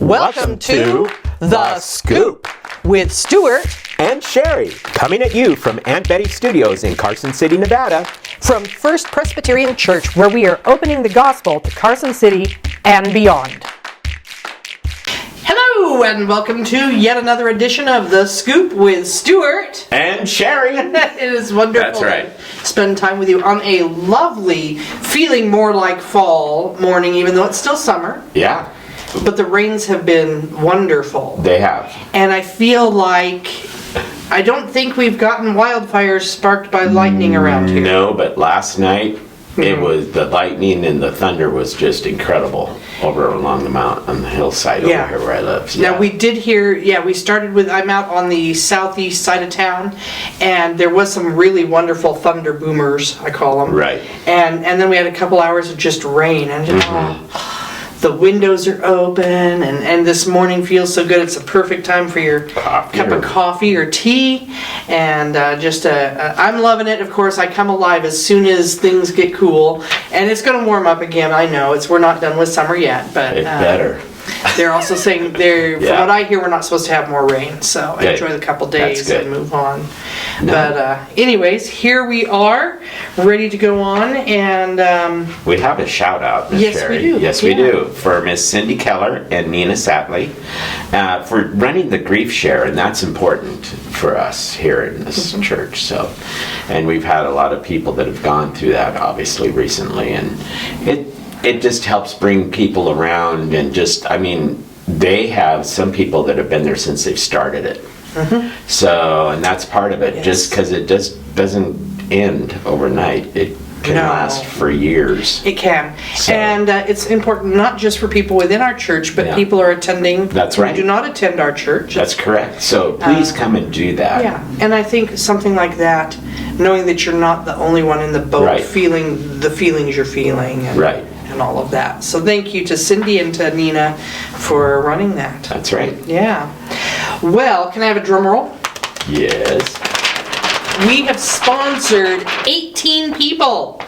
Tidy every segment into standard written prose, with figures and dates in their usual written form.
Welcome to The Scoop with Stewart and Sherry, coming at you from Aunt Betty Studios in Carson City, Nevada. from First Presbyterian Church, where we are opening the gospel to Carson City and beyond. Hello, and welcome to yet another edition of The Scoop with Stewart And Sherry. It is wonderful That's right. to spend time with you on a lovely, feeling more like fall morning, even though it's still summer. Yeah, But the rains have been wonderful. they have. And I feel like I don't think we've gotten wildfires sparked by lightning around here. No, but last night, it was, the lightning and the thunder was just incredible over along the mountain, on the hillside Yeah. over here where I live. Now we did hear, we started with, I'm out on the southeast side of town, and there was some really wonderful thunder boomers, I call them. Right. And then we had a couple hours of just rain, and the windows are open, and this morning feels so good. It's a perfect time for your Coffee cup of coffee or tea, and I'm loving it. Of course, I come alive as soon as things get cool, and it's going to warm up again. I know we're not done with summer yet, but It better. they're also saying from Yeah. what I hear, we're not supposed to have more rain. So Good. enjoy the couple That's days good. and move on. No. But anyways, here we are, ready to go on, and We have a shout out, Miss Yes, we Sherry. do. Yes, we Yeah. do. For Miss Cindy Keller and Nina Satley for running the grief share, and that's important for us here in this church. So, and we've had a lot of people that have gone through that, obviously, recently, and it just helps bring people around, and they have some people that have been there since they've started it. So, and that's part of it. Yes. Just because it just doesn't end overnight. It can No. last for years. it can. So- And it's important not just for people within our church, but Yeah. people are attending That's who right. do not attend our church. That's correct. So please come and do that. Yeah, and I think something like that, knowing that you're not the only one in the boat Right. feeling the feelings you're feeling, and, Right. and all of that. So thank you to Cindy and to Nina for running that. That's right. Yeah. Well, can I have a drum roll? Yes. We have sponsored 18 people.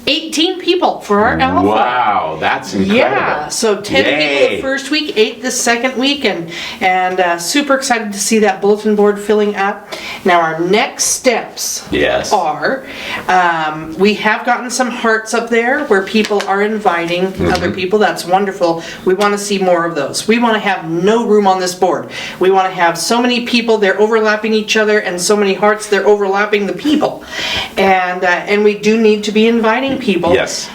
18 people for our Alpha. Wow, that's incredible. Yeah, so 10 people Yay. the first week, 8 the second week, and super excited to see that bulletin board filling up. Now our next steps Yes. are, we have gotten some hearts up there where people are inviting other people. That's wonderful. We want to see more of those. We want to have no room on this board. We want to have so many people, they're overlapping each other, and so many hearts, they're overlapping the people. And we do need to be inviting people. Yes.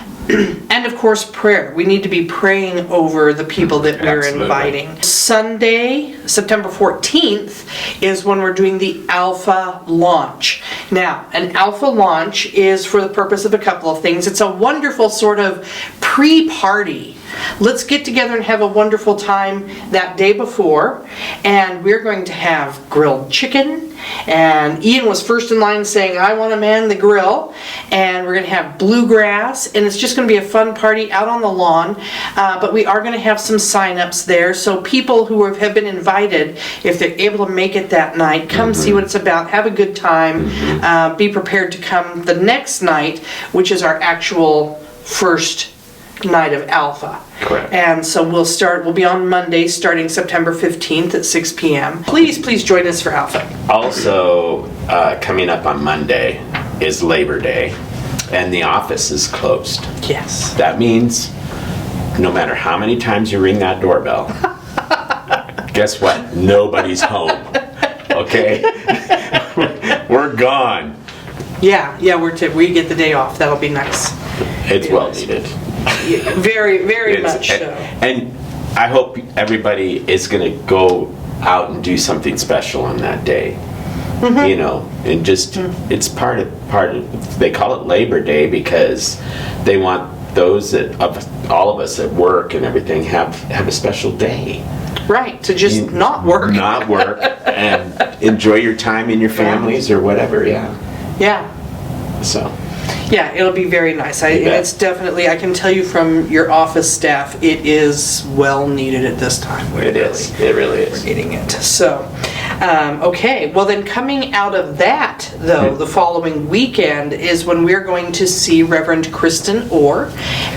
And of course, prayer. We need to be praying over the people that we're Absolutely. inviting. Sunday, September 14th, is when we're doing the Alpha launch. Now, an Alpha launch is for the purpose of a couple of things. It's a wonderful sort of pre-party. Let's get together and have a wonderful time that day before, and we're going to have grilled chicken, and Ian was first in line saying, I want to man the grill, and we're going to have bluegrass, and it's just going to be a fun party out on the lawn, but we are going to have some sign-ups there, so people who have been invited, if they're able to make it that night, come see what it's about, have a good time, be prepared to come the next night, which is our actual first night of Alpha. Correct. And so we'll be on Monday starting September 15th at 6 p.m. Please join us for Alpha. Also, coming up on Monday is Labor Day, and the office is closed. Yes. That means no matter how many times you ring that doorbell, guess what? Nobody's home. Okay? We're gone. Yeah, we get the day off. That'll be nice. It's well needed. Very, very It's- much so. And I hope everybody is going to go out and do something special on that day. You know, and just it's part of they call it Labor Day because they want those all of us at work and everything have a special day. Right, to just not work. Not work and enjoy your time in your families or whatever, yeah. Yeah. So Yeah, it'll be very nice. You bet. It's definitely, I can tell you from your office staff, it is well needed at this time. It is. It really is. We're needing it. So, okay. Well, then coming out of that, though, the following weekend is when we're going to see Reverend Kristen Orr,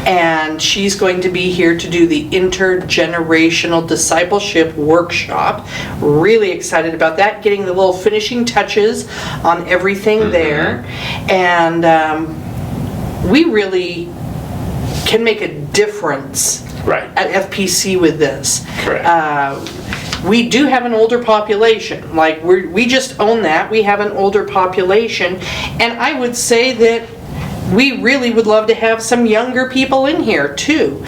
and she's going to be here to do the Intergenerational Discipleship Workshop. Really excited about that, getting the little finishing touches on everything there. And we really can make a difference Right. at FPC with this. Correct. We do have an older population. Like, we just own that. We have an older population. And I would say that we really would love to have some younger people in here, too.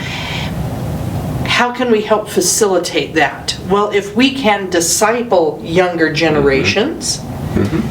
How can we help facilitate that? Well, if we can disciple younger generations,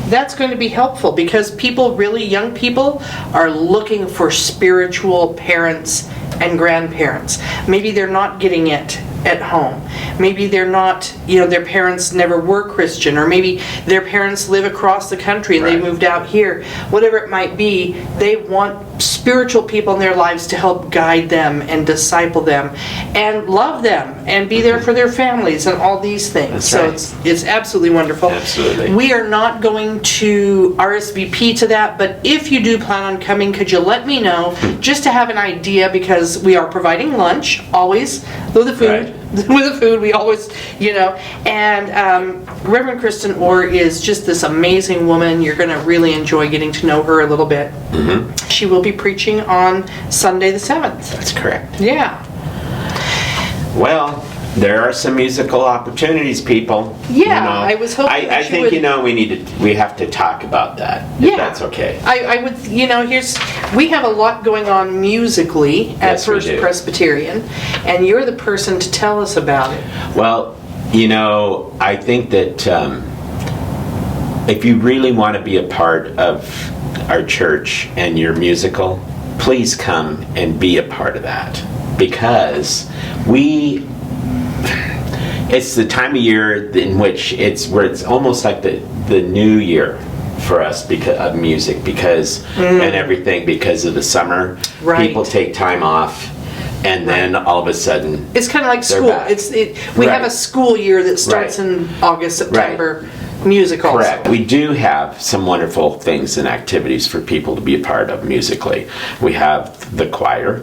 that's going to be helpful, because young people are looking for spiritual parents and grandparents. Maybe they're not getting it at home. Maybe they're not, their parents never were Christian, or maybe their parents live across the country and they moved out here. Whatever it might be, they want spiritual people in their lives to help guide them and disciple them and love them and be there for their families and all these things. That's So it's absolutely wonderful. Absolutely. We are not going to RSVP to that, but if you do plan on coming, could you let me know, just to have an idea, because we are providing lunch always with the food. Right. With the food, we always, and Reverend Kristen Orr is just this amazing woman. You're going to really enjoy getting to know her a little bit. She will be preaching on Sunday the 7th. That's correct. Yeah. Well, there are some musical opportunities, people. Yeah, I was hoping I that you think, would- we have to talk about that, if Yeah. that's okay. I would, we have a lot going on musically at Yes, we First do. Presbyterian, and you're the person to tell us about it. Well, I think that if you really want to be a part of our church and your musical, please come and be a part of that, because it's the time of year in which it's almost like the new year for us because of music, and everything, because of the summer. Right. People take time off, and then all of a sudden It's kind of like they're school. back. We have Right. a school year that starts Right. in August, September. Music also. Correct. We do have some wonderful things and activities for people to be a part of musically. We have the choir,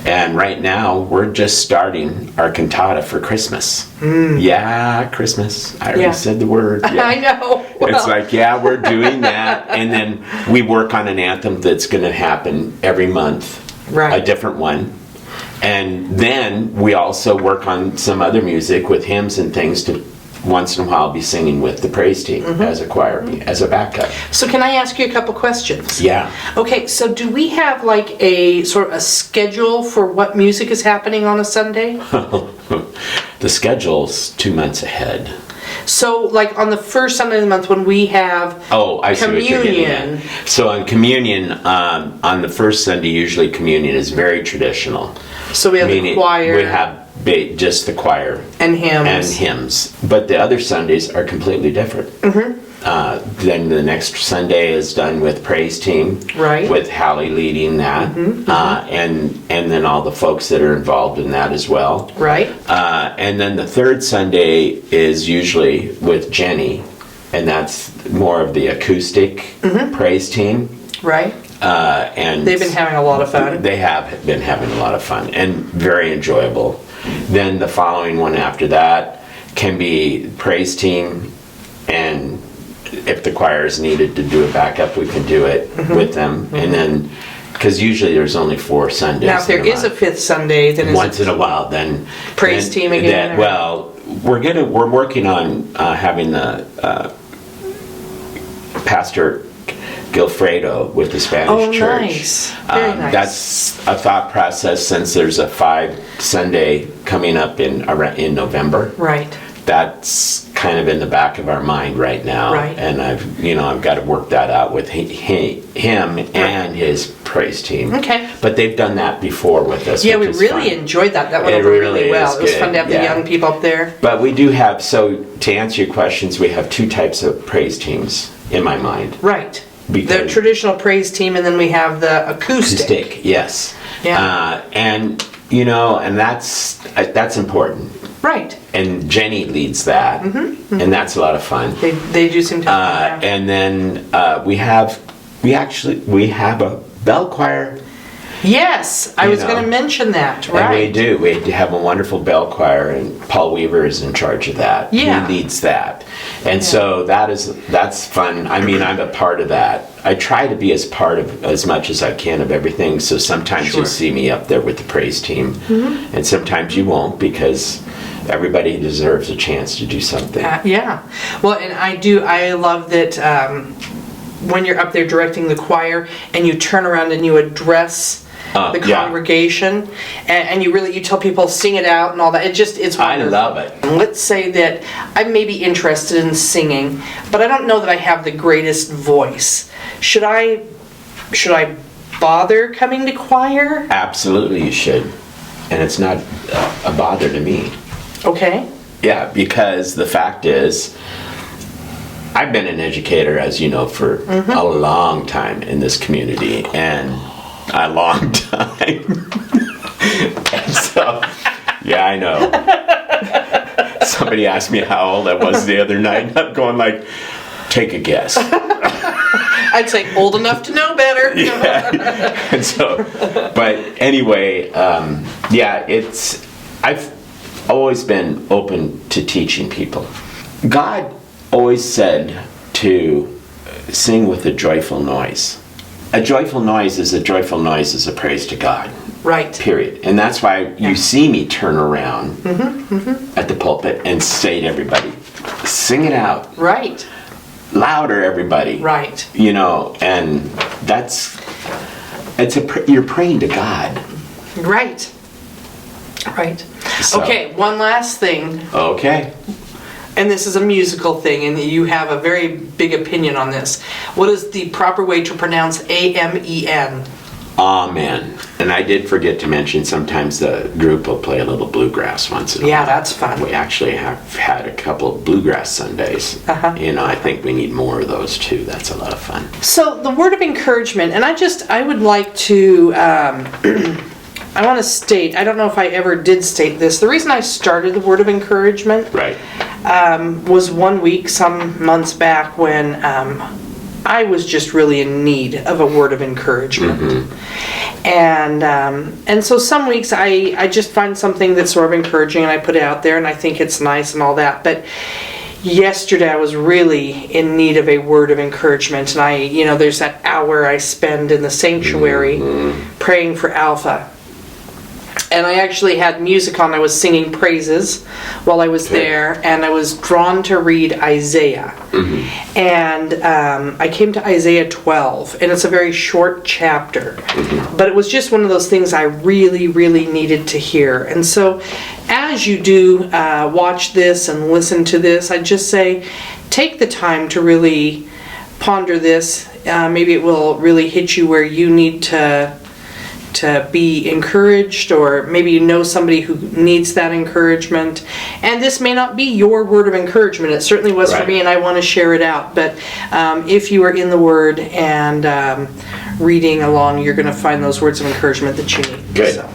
and right now we're just starting our cantata for Christmas. Yeah, Christmas. I already Yeah. said the word. Yeah. I know. It's like, yeah, we're doing that, and then we work on an anthem that's going to happen every month, Right. a different one. And then we also work on some other music with hymns and things to once in a while be singing with the praise team as a choir, as a backup. So can I ask you a couple questions? Yeah. Okay, so do we have like a sort of a schedule for what music is happening on a Sunday? The schedule's 2 months ahead. So like on the first Sunday of the month when we have Oh, I see what you're getting communion. at. So on communion, on the first Sunday, usually communion is very traditional. So we have the Meaning choir we have just the choir and hymns. and hymns. But the other Sundays are completely different. Then the next Sunday is done with praise team, Right. with Hallie leading that, and then all the folks that are involved in that as well. Right. And then the third Sunday is usually with Jenny, and that's more of the acoustic praise team. Right. And They've been having a lot of fun. They have been having a lot of fun and very enjoyable. Then the following one after that can be praise team, and if the choir is needed to do a backup, we can do it with them. And then, because usually there's only 4 Sundays. Now, if there in a is a month. fifth Sunday, then Once in a while, then Praise team again, or- well, we're working on having the Pastor Gilfredo with the Spanish church. Nice. Very nice. That's a thought process, since there's a 5 Sunday coming up in November. Right. That's kind of in the back of our mind right now. Right. And I've got to work that out with him and his praise team. Okay. But they've done that before with us. Yeah, we which is really fun. enjoyed that. That went It over really really well. is It was good, fun to have yeah. the young people up there. But we do have, so to answer your questions, we have 2 types of praise teams in my mind. Right. The traditional praise team, and then we have the acoustic. Yes. Yeah. And and that's important. Right. And Jenny leads that, and that's a lot of fun. They do seem to. And then we have a bell choir. Yes, I was going to mention that. Right. And we do. We have a wonderful bell choir, and Paul Weaver is in charge of that. Yeah. He leads that, and so that's fun. I mean, I'm a part of that. I try to be as much as I can of everything. So sometimes you'll see me up there with the praise team, and sometimes you won't, because everybody deserves a chance to do something. Yeah. Well, and I love that when you're up there directing the choir and you turn around and you address the congregation, and you tell people sing it out and all that. It's wonderful. I love it. Let's say that I may be interested in singing, but I don't know that I have the greatest voice. Should I bother coming to choir? Absolutely, you should. And it's not a bother to me. Okay. Yeah, because the fact is, I've been an educator, as you know, for a long time in this community, and a long time. And so, yeah, I know. Somebody asked me how old I was the other night, and I'm going like, take a guess. I'd say old enough to know better. Yeah. And so, but anyway, I've always been open to teaching people. God always said to sing with a joyful noise. A joyful noise is a praise to God. Right. Period. And that's why you see me turn around at the pulpit and say to everybody, sing it out. Right. Louder, everybody. Right. And you're praying to God. Right. Right. So. Okay, one last thing. Okay. And this is a musical thing, and you have a very big opinion on this. What is the proper way to pronounce Amen? Amen. And I did forget to mention, sometimes the group will play a little bluegrass once in a while. Yeah, that's fun. We actually have had a couple of bluegrass Sundays. I think we need more of those too. That's a lot of fun. So the word of encouragement, and I would like to, I want to state, I don't know if I ever did state this, the reason I started the word of encouragement was one week, some months back, when I was just really in need of a word of encouragement. And so some weeks I just find something that's sort of encouraging and I put it out there and I think it's nice and all that. But yesterday I was really in need of a word of encouragement, and there's that hour I spend in the sanctuary praying for Alpha. And I actually had music on. I was singing praises while I was there, and I was drawn to read Isaiah. And I came to Isaiah 12, and it's a very short chapter. But it was just one of those things I really, really needed to hear. And so as you do watch this and listen to this, I just say, take the time to really ponder this. Maybe it will really hit you where you need to be encouraged, or maybe you know somebody who needs that encouragement. And this may not be your word of encouragement. It certainly was for me, and I want to share it out. But if you are in the Word and reading along, you're going to find those words of encouragement that you need. Good. So.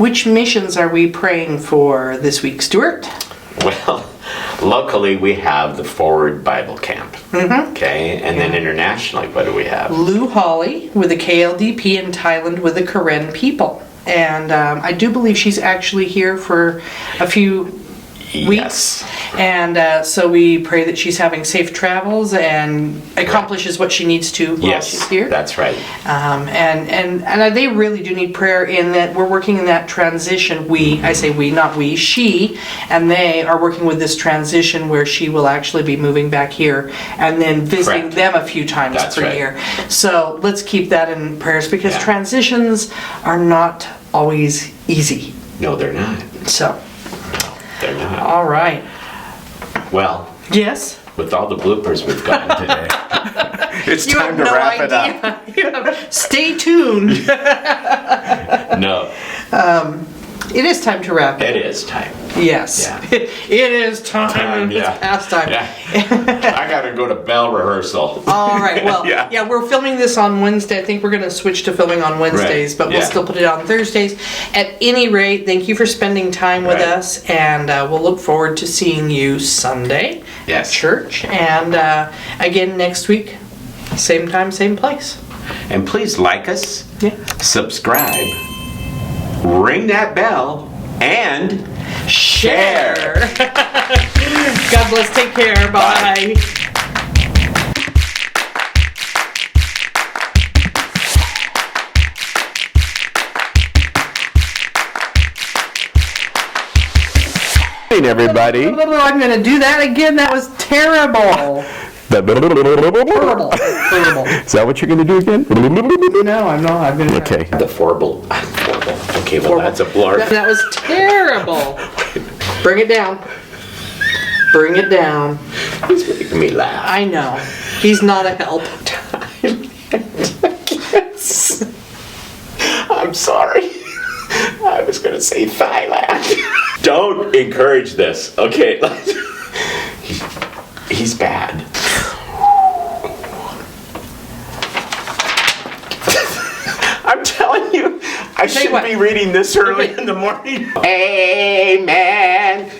Which missions are we praying for this week, Stewart? Well, locally we have the Forward Bible Camp. Okay, and then internationally, what do we have? Lou Holly with the KLDP in Thailand with the Karen people. And I do believe she's actually here for a few weeks. Yes. And so we pray that she's having safe travels and accomplishes what she needs to while she's here. That's right. And they really do need prayer in that we're working in that transition. I say we, not we, she and they are working with this transition where she will actually be moving back here and then visiting Correct. them a few times That's per right. year. So let's keep that in prayers because Yeah. transitions are not always easy. No, they're not. So, They're not. all right. Well, Yes? with all the bloopers we've gotten today, it's You time have to no wrap it up. idea. Stay tuned. No, It is time to wrap it it. is time. Yes. Yeah. It is time. It's past time. Yeah. I gotta go to bell rehearsal. All right. Well, Yeah. yeah, we're filming this on Wednesday. I think we're going to switch to filming on Wednesdays, Right. but we'll Yeah. still put it on Thursdays. At any rate, thank you for spending time with Right. us, and we'll look forward to seeing you Sunday Yes. at church. And again next week, same time, same place. And please like us, Yeah. subscribe, ring that bell, and share. God bless. Take care. Bye. Everybody. I'm going to do that again. That was terrible. Terrible. Terrible. Is that what you're going to do again? No, I'm not. I'm going to. Okay. The forble. Okay, well, that's a blur. That was terrible. Bring it down. Bring it down. He's making me laugh. I know. He's not a help. I'm sorry. I was going to say Thailand. Don't encourage this, okay? He's bad. I'm telling you, I Tell you should what. be reading this early Okay. in the morning. Amen.